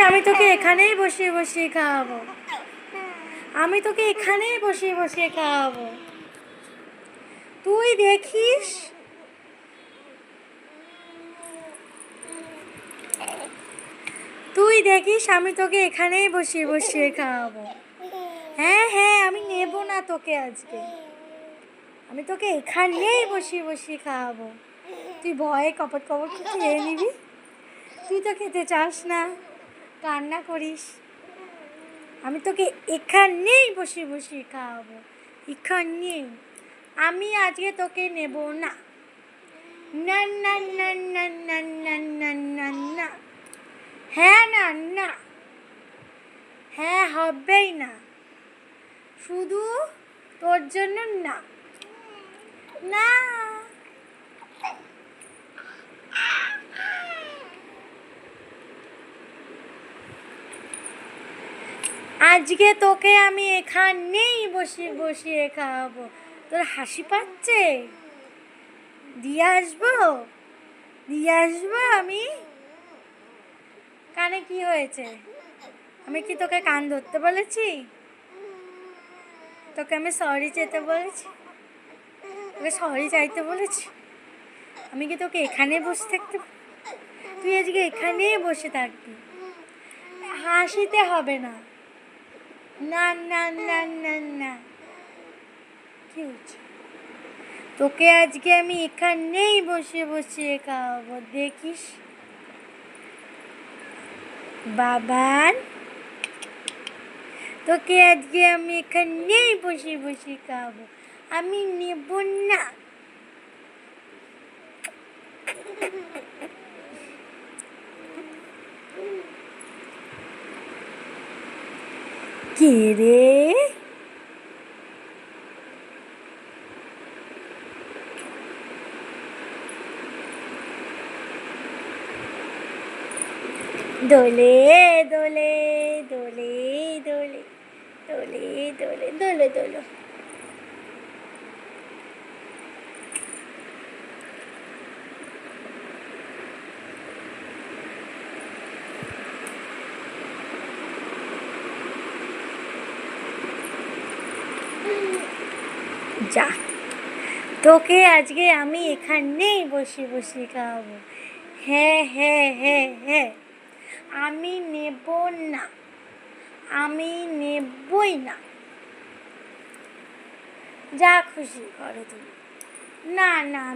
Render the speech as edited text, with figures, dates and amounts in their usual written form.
আমি তোকে এখানেই বসিয়ে বসিয়ে খাওয়াবো। আমি তোকে এখানেই বসিয়ে বসিয়ে খাওয়াবো। তুই দেখিস। তুই দেখিস আমি তোকে এখানেই বসিয়ে বসিয়ে খাওয়াবো। হ্যাঁ হ্যাঁ, আমি নেব না তোকে আজকে। আমি তোকে এখানেই বসিয়ে বসিয়ে খাওয়াবো। তুই ভয়ে কপট কপট খেয়ে নিবি। তুই তো খেতে চাস না, কান্না করিস। আমি তোকে এখানেই বসিয়ে বসিয়ে খাওয়াবো, এখানেই। আমি আজকে তোকে নেব না। না না না না না না না না না। হ্যাঁ না না, হ্যাঁ হবেই না। শুধু তোর জন্য না। না, আজকে তোকে আমি এখানেই বসিয়ে বসিয়ে খাওয়াবো। তোর হাসি পাচ্ছে? দিয়ে আসবো, দিয়ে আসবো আমি। কানে কি হয়েছে? আমি কি তোকে কান ধরতে বলেছি? তোকে আমি সরি চেতে বলেছি? তোকে সরি চাইতে বলেছি? আমি কি তোকে এখানে বসে থাকতে? তুই আজকে এখানেই বসে থাকবি। হাসিতে হবে না। না না না না না। কি হচ্ছে? তোকে আজকে আমি এখানেই বসিয়ে বসিয়ে খাওয়াবো, দেখিস। বাবান, তোকে আজকে আমি এখানেই বসিয়ে বসিয়ে খাওয়াবো। আমি নেব না। কে রে? দোলে দোলে দোলে দোলে দোলে দোলে দোলে দোলো। যা, তোকে আজকে আমি এখানেই বসিয়ে বসিয়ে খাওয়াবো। হ্যাঁ হ্যাঁ হ্যাঁ হ্যাঁ, আমি নেব না। আমি নেবই না। যা খুশি করো তুমি। না না।